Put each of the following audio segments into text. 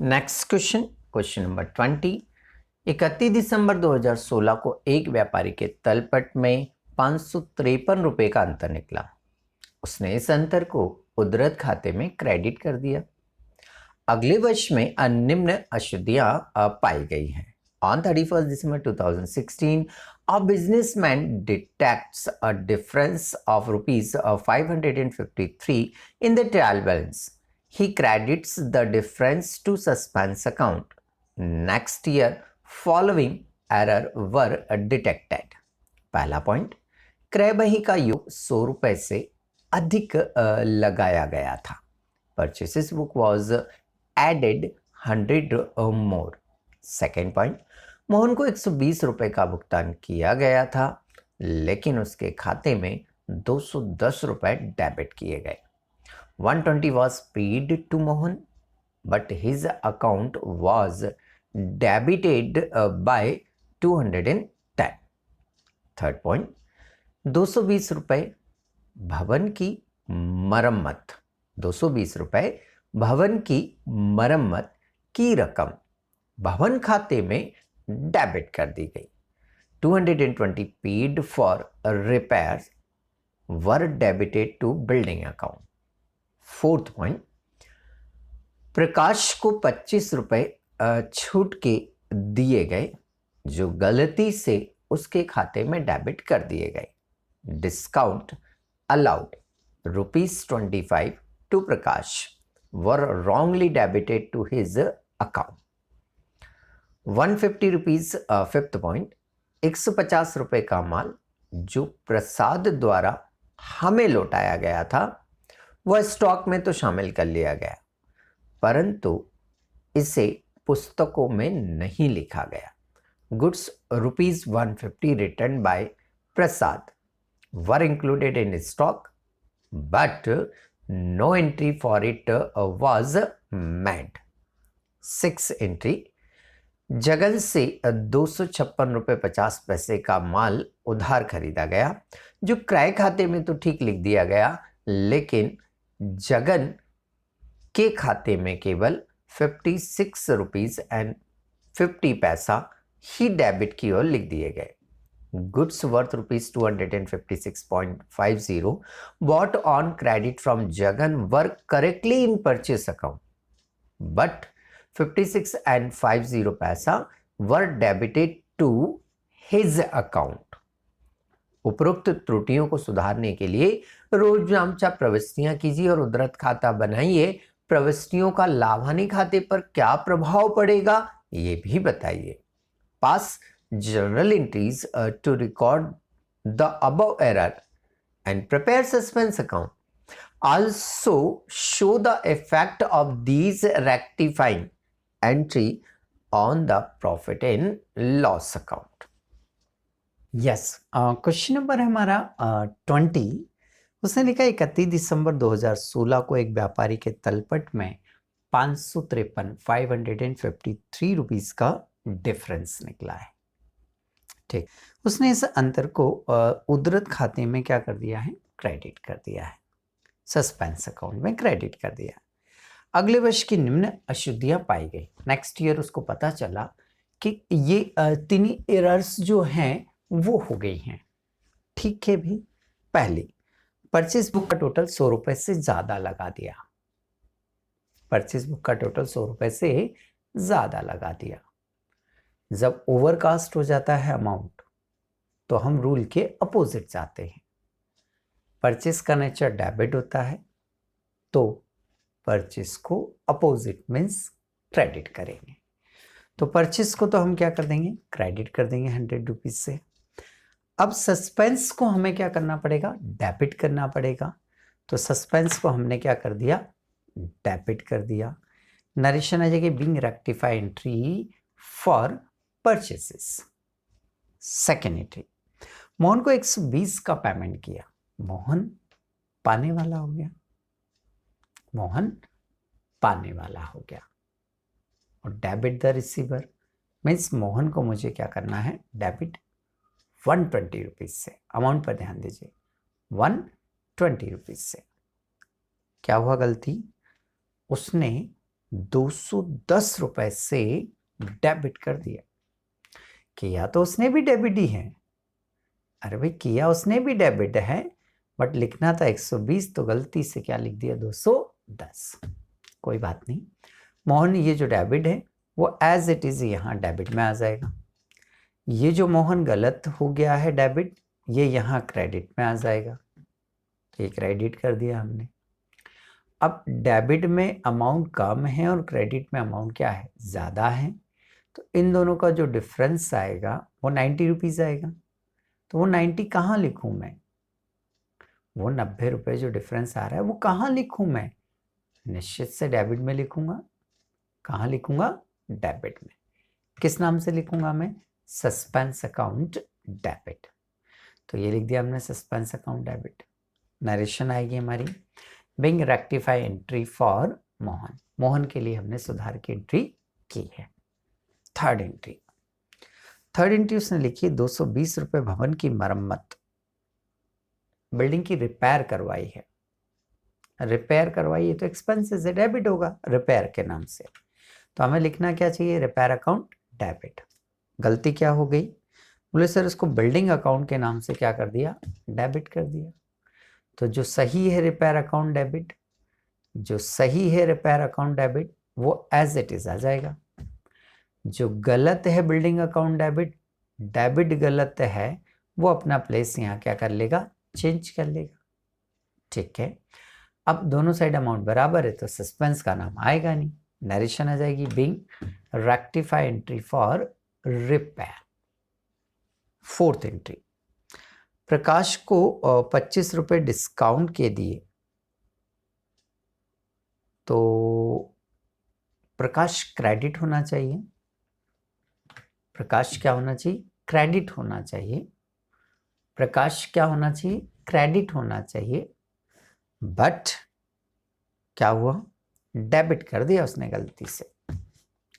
Next question, question number 20। 31 दिसंबर 2016 को एक व्यापारी के तलपट में 553 रुपए का अंतर निकला। उसने इस अंतर को उद्धृत खाते में क्रेडिट कर दिया। अगले वर्ष में निम्न अशुद्धियां पाई गई हैं। On 31st December 2016, a businessman detects a difference of rupees 553 in the trial balance. He credits the difference to suspense account. Next year, following error were detected. पहला पॉइंट, क्रय बही का योग 100 रुपए से अधिक लगाया गया था। Purchases book was added 100 more. Second point, Mohan को 120 रुपए का भुगतान किया गया था, लेकिन उसके खाते में 210 रुपए डेबिट किए गए। 120 was paid to Mohan, but his account was debited by 210. Third point, 220 रुपए भवन की मरम्मत 220 रुपए भवन की मरम्मत की रकम भवन खाते में डेबिट कर दी गई। 220 paid for repairs were debited to building account. Fourth point, Prakash को 25 रुपए छूट के दिए गए, जो गलती से उसके खाते में डेबिट कर दिए गए। Discount allowed ₹25 to Prakash were wrongly debited to his account. 150 rupees fifth point, 150 रुपए का माल जो प्रसाद द्वारा हमें लौटाया गया था वह स्टॉक में तो शामिल कर लिया गया, परंतु इसे पुस्तकों में नहीं लिखा गया। Goods ₹150 return by Prasad were included in stock, but no entry for it was made. Six entry, Jagan से 256 रुपये 50 पैसे का माल उधार खरीदा गया, जो क्रय खाते में तो ठीक लिख दिया गया, लेकिन जगन के खाते में केवल 56 रुपीज एंड 50 पैसा ही डेबिट की ओर लिख दिए गए। Goods worth ₹256.50 bought on credit from Jagan were correctly in purchase account, but 56 and 50 पैसा were debited to his account. उपरोक्त त्रुटियों को सुधारने के लिए रोज आमचा प्रविष्टियां कीजिए और उद्धृत खाता बनाइए। प्रविष्टियों का लाभानी खाते पर क्या प्रभाव पड़ेगा ये भी बताइए। पास journal entries to record the above error and prepare suspense account. Also show the effect of these rectifying entry on the profit and loss account. Yes, question number है हमारा 20। उसने लिखा 31 दिसंबर 2016 को एक व्यापारी के तलपट में 553 रुपीस का डिफरेंस निकला है। ठीक, उसने इस अंतर को उद्धृत खाते में क्या कर दिया है, क्रेडिट कर दिया है, सस्पेंस अकाउंट में क्रेडिट कर दिया। अगले वर्ष की निम्न अशुद्धियां पाई गई। नेक्स्ट ईयर उसको पता चला कि ये तीन एरर्स जो हैं वो हो गई हैं। ठीक है भी, पहली, परचेस बुक का टोटल 100 रुपए से ज्यादा लगा दिया। परचेस बुक का टोटल 100 रुपए से ज्यादा लगा दिया। जब ओवरकास्ट हो जाता है अमाउंट तो हम रूल के अपोजिट जाते हैं। परचेस का नेचर डेबिट होता है तो परचेस को अपोजिट मीन्स क्रेडिट करेंगे। तो परचेस को तो हम क्या कर देंगे, क्रेडिट कर देंगे 100 रुपीज से। अब सस्पेंस को हमें क्या करना पड़ेगा, डेबिट करना पड़ेगा। तो सस्पेंस को हमने क्या कर दिया, डेबिट कर दिया। नरेशन आ जाएगी being rectify entry for purchases. Second entry, Mohan को 120 का पेमेंट किया। मोहन पाने वाला हो गया, मोहन पाने वाला हो गया। और debit the receiver means Mohan को मुझे क्या करना है, डेबिट 120 रुपीज से। अमाउंट पर ध्यान दीजिए, 120 रुपीज से। क्या हुआ गलती, उसने 210 रुपए से डेबिट कर दिया। किया तो उसने भी डेबिट ही है, अरे भाई किया उसने भी डेबिट है, बट लिखना था 120, तो गलती से क्या लिख दिया 210। कोई बात नहीं, मोहन ये जो डेबिट है वो एज इट इज यहाँ डेबिट में आ जाएगा। ये जो मोहन गलत हो गया है डेबिट, ये यहाँ क्रेडिट में आ जाएगा, तो ये क्रेडिट कर दिया हमने। अब डेबिट में अमाउंट कम है और क्रेडिट में अमाउंट क्या है, ज़्यादा है, तो इन दोनों का जो डिफरेंस आएगा वो 90 रुपीज़ आएगा। तो वो 90 कहाँ लिखूँ मैं, वो 90 रुपये जो डिफरेंस आ रहा है वो कहाँ लिखूँ मैं, निश्चित से डेबिट में लिखूँगा। कहाँ लिखूँगा, डेबिट में। किस नाम से लिखूँगा मैं, सस्पेंस अकाउंट डेबिट। तो ये लिख दिया हमने सस्पेंस अकाउंट डेबिट। नरेशन आएगी हमारी, being rectify entry for Mohan, Mohan के लिए हमने सुधार की एंट्री की है। थर्ड एंट्री उसने लिखी 220 रुपये भवन की मरम्मत, बिल्डिंग की रिपेयर करवाई है। रिपेयर करवाई है तो एक्सपेंसेस है, डेबिट होगा रिपेयर के नाम से, तो हमें लिखना क्या चाहिए, रिपेयर अकाउंट डेबिट। गलती क्या हो गई, बोले सर इसको बिल्डिंग अकाउंट के नाम से क्या कर दिया, डेबिट कर दिया। तो जो सही है रिपेयर अकाउंट डेबिट, जो सही है रिपेयर अकाउंट डेबिट वो एज इट इज आ जाएगा। जो गलत है बिल्डिंग अकाउंट डेबिट, डेबिट गलत है, वो अपना प्लेस यहाँ क्या कर लेगा, चेंज कर लेगा। ठीक है, अब दोनों साइड अमाउंट बराबर है तो सस्पेंस का नाम आएगा नहीं, नरेशन आ जाएगी, being rectify entry for repair. Fourth entry, Prakash को 25 रुपये डिस्काउंट के दिए, तो प्रकाश क्रेडिट होना चाहिए, प्रकाश क्या होना चाहिए, क्रेडिट होना चाहिए, प्रकाश क्या होना चाहिए, क्रेडिट होना चाहिए, बट क्या हुआ, डेबिट कर दिया उसने गलती से।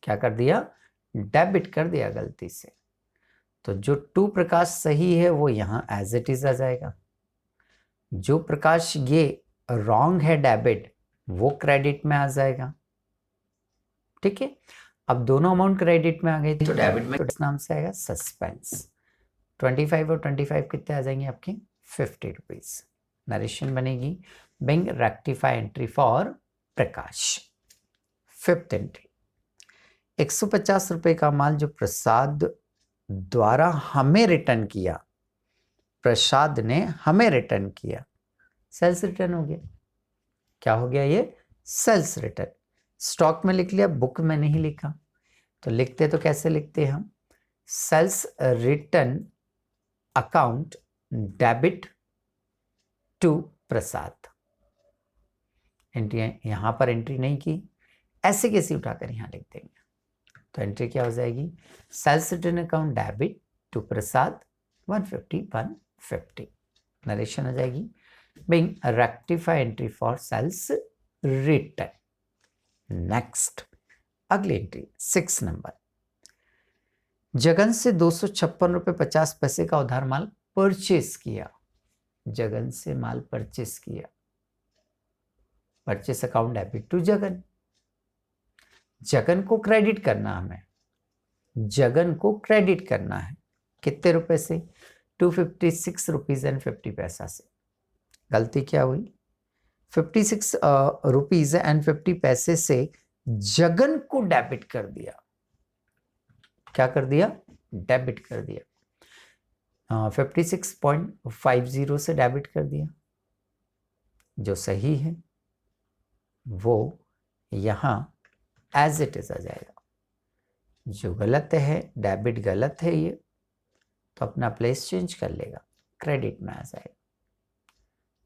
क्या कर दिया, डेबिट कर दिया गलती से। तो जो टू प्रकाश सही है वो यहाँ एज इट इज आ जाएगा, जो प्रकाश ये रॉन्ग है डेबिट, वो क्रेडिट में आ जाएगा। ठीक है, अब दोनों अमाउंट क्रेडिट में आ गए तो डेबिट में तो नाम से आएगा सस्पेंस। 25 और 25 कितने आ जाएंगे आपके, 50 रुपीज। नरेशन बनेगी, being rectify entry for Prakash. Fifth entry, 150 रुपए का माल जो प्रसाद द्वारा हमें रिटर्न किया, प्रसाद ने हमें रिटर्न किया, सेल्स रिटर्न हो गया। क्या हो गया ये, सेल्स रिटर्न। स्टॉक में लिख लिया, बुक में नहीं लिखा, तो लिखते तो कैसे लिखते हम, sales return account debit to Prasad. Entry यहां पर एंट्री नहीं की, ऐसे कैसे उठाकर यहां लिख देंगे, तो एंट्री क्या हो जाएगी, sales return account debit to Prasad 150 narration आ जाएगी, being rectify entry for sales return. Next अगली एंट्री 6 नंबर, जगन से 256 रुपये 50 पैसे का उधार माल परचेस किया, जगन से माल परचेस किया, purchase account debit to Jagan. Jagan को क्रेडिट करना, हमें जगन को क्रेडिट करना है, कितने रुपए से, 256 रुपीज एंड 50 पैसा से। गलती क्या हुई, 56 रुपीज एंड 50 पैसे से जगन को डेबिट कर दिया। क्या कर दिया, डेबिट कर दिया। 56.50 से डेबिट कर दिया। जो सही है वो यहाँ एज इट इज आ जाएगा, जो गलत है, डेबिट गलत है ये, तो अपना प्लेस चेंज कर लेगा, क्रेडिट में आ जाएगा।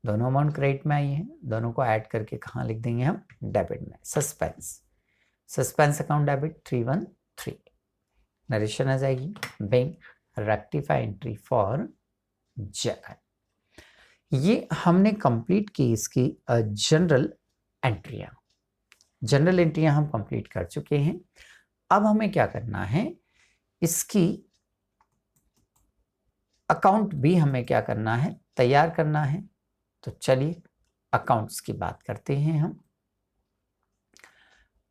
दोनों अमाउंट क्रेडिट में आई हैं, दोनों को ऐड करके कहाँ लिख देंगे हम, डेबिट में। Suspense account debit 313। नरेशन आ जाएगी, being rectify entry for Jagan. ये हमने कंप्लीट की इसकी जनरल एंट्रियां हम कंप्लीट कर चुके हैं। अब हमें क्या करना है, इसकी अकाउंट भी हमें क्या करना है, तैयार करना है। तो चलिए अकाउंट्स की बात करते हैं हम।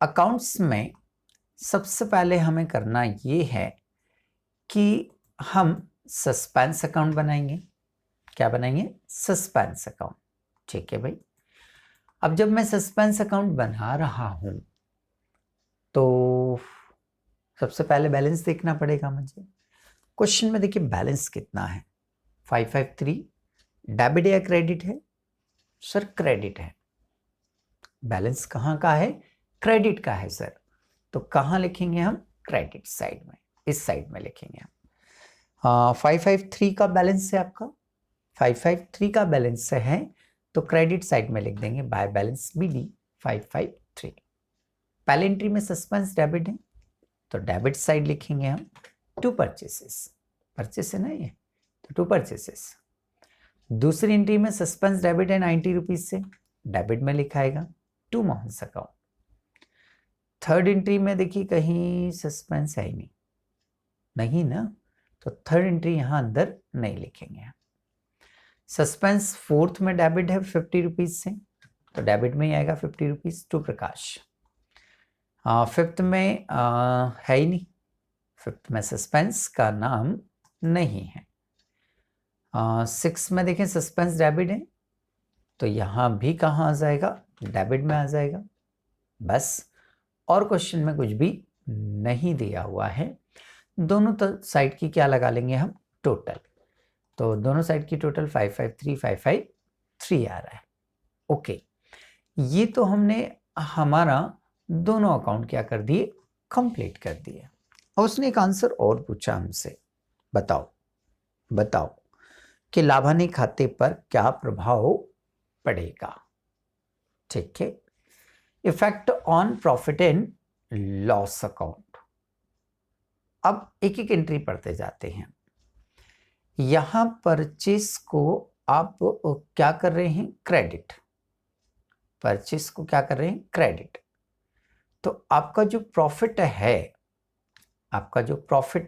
अकाउंट्स में सबसे पहले हमें करना ये है कि हम सस्पेंस अकाउंट बनाएंगे। क्या बनाएंगे? Suspense account. ठीक है भाई। अब जब मैं सस्पेंस अकाउंट बना रहा हूं तो सबसे पहले बैलेंस देखना पड़ेगा मुझे। क्वेश्चन में देखिए बैलेंस कितना है, 553। डेबिट या क्रेडिट है? सर क्रेडिट है। बैलेंस कहाँ का है? क्रेडिट का है सर। तो कहाँ लिखेंगे हम? क्रेडिट साइड में, इस साइड में लिखेंगे हम। 553 का बैलेंस है आपका, 553 का बैलेंस है तो क्रेडिट साइड में लिख देंगे बाय बैलेंस BD 553। पहले एंट्री में सस्पेंस डेबिट है तो डेबिट साइड लिखेंगे हम टू परचेसेस। परचेस है ना ये, तो टू परचेसेस। दूसरी एंट्री में सस्पेंस डेबिट है 90 रुपीज से, डेबिट में लिखाएगा to Mohan's account. Third entry में देखिए कहीं सस्पेंस है ही नहीं, नहीं ना, तो थर्ड एंट्री यहां अंदर नहीं लिखेंगे। सस्पेंस फोर्थ में डेबिट है 50 रुपीज से, तो डेबिट में ही आएगा 50 रुपीज टू प्रकाश। फिफ्थ में है ही नहीं, फिफ्थ में सस्पेंस का नाम नहीं है। सिक्स में देखें सस्पेंस डेबिट है तो यहां भी कहाँ आ जाएगा? डेबिट में आ जाएगा बस। और क्वेश्चन में कुछ भी नहीं दिया हुआ है। दोनों साइड की क्या लगा लेंगे हम? टोटल। तो दोनों साइड की टोटल 553 आ रहा है। ओके, ये तो हमने हमारा दोनों अकाउंट क्या कर दिए? कंप्लीट कर दिए। और उसने एक आंसर और पूछा हमसे, बताओ कि लाभानी खाते पर क्या प्रभाव पड़ेगा। ठीक है, effect on profit and loss account. अब एक एक एंट्री पढ़ते जाते हैं। यहां परचेस को आप क्या कर रहे हैं? क्रेडिट। परचेस को क्या कर रहे हैं? क्रेडिट। तो आपका जो प्रॉफिट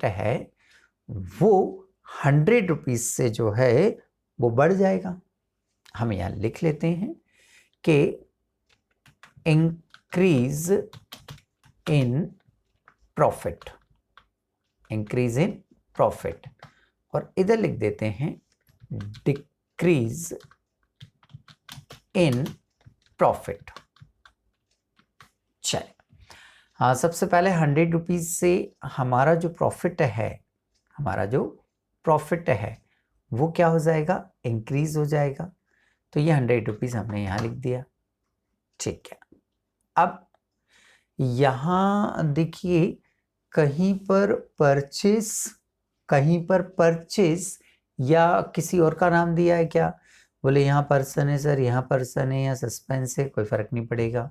है वो 100 रुपीज से जो है वो बढ़ जाएगा। हम यहां लिख लेते हैं कि increase in profit, increase in profit, और इधर लिख देते हैं डिक्रीज इन प्रॉफिट। चलिए, हाँ, सबसे पहले 100 रुपीज से हमारा जो प्रॉफिट है वो क्या हो जाएगा? इंक्रीज हो जाएगा। तो ये 100 रुपीज हमने यहां लिख दिया। ठीक है, अब यहां देखिए कहीं पर परचेस या किसी और का नाम दिया है क्या? बोले यहाँ पर्सन है सर, यहाँ पर्सन है या सस्पेंस है, कोई फर्क नहीं पड़ेगा।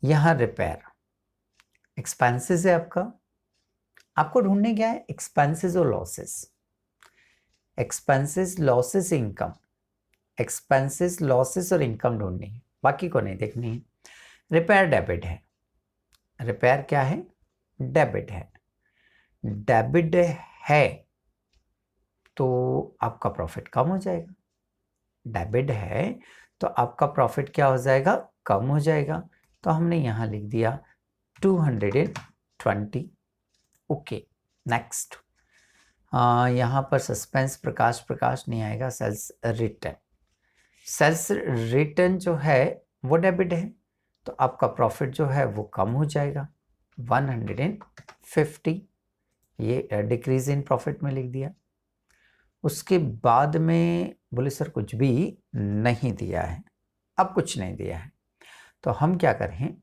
यहाँ रिपेयर एक्सपेंसेस है आपको ढूंढने क्या है? एक्सपेंसेस और losses. Expenses, losses, income. Expenses, losses और इनकम ढूंढनी है, बाकी को नहीं देखनी है। रिपेयर डेबिट है, रिपेयर क्या है? डेबिट है। डेबिट है तो आपका प्रॉफिट कम हो जाएगा। डेबिट है तो आपका प्रॉफिट क्या हो जाएगा? कम हो जाएगा। तो हमने यहां लिख दिया 220। Okay, next. यहां पर सस्पेंस प्रकाश नहीं आएगा। सेल्स रिटर्न जो है वो डेबिट है तो आपका प्रॉफिट जो है वो कम हो जाएगा 150। ये डिक्रीज इन प्रॉफिट में लिख दिया। उसके बाद में बोले सर कुछ भी नहीं दिया है। अब कुछ नहीं दिया है तो हम क्या करें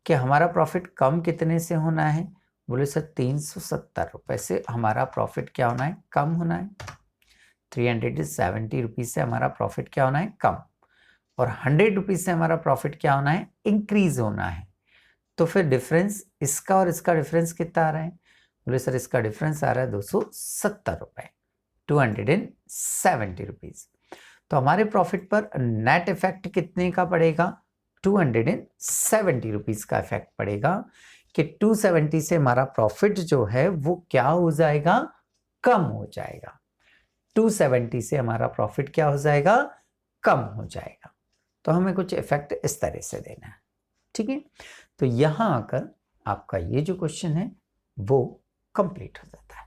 कि हमारा प्रॉफिट कम कितने से होना है? बोले सर 370 रुपये से हमारा प्रॉफिट क्या होना है? कम होना है। 370 रुपीज से हमारा प्रॉफिट क्या होना है? कम। और 100 रुपीज से हमारा प्रॉफिट क्या होना है? इंक्रीज होना है। तो फिर डिफरेंस इसका और इसका डिफरेंस कितना आ रहा है? बोले सर इसका डिफरेंस आ रहा है 270 रुपये, 270 रुपीज। तो हमारे प्रॉफिट पर नेट इफेक्ट कितने का पड़ेगा? 270 रुपीज का इफेक्ट पड़ेगा कि 270 से हमारा प्रॉफिट जो है वो क्या हो जाएगा? कम हो जाएगा। 270 से हमारा प्रॉफिट क्या हो जाएगा? कम हो जाएगा। तो हमें कुछ इफेक्ट इस तरह से देना है। ठीक है, तो यहाँ आकर आपका ये जो क्वेश्चन है वो कंप्लीट हो जाता है।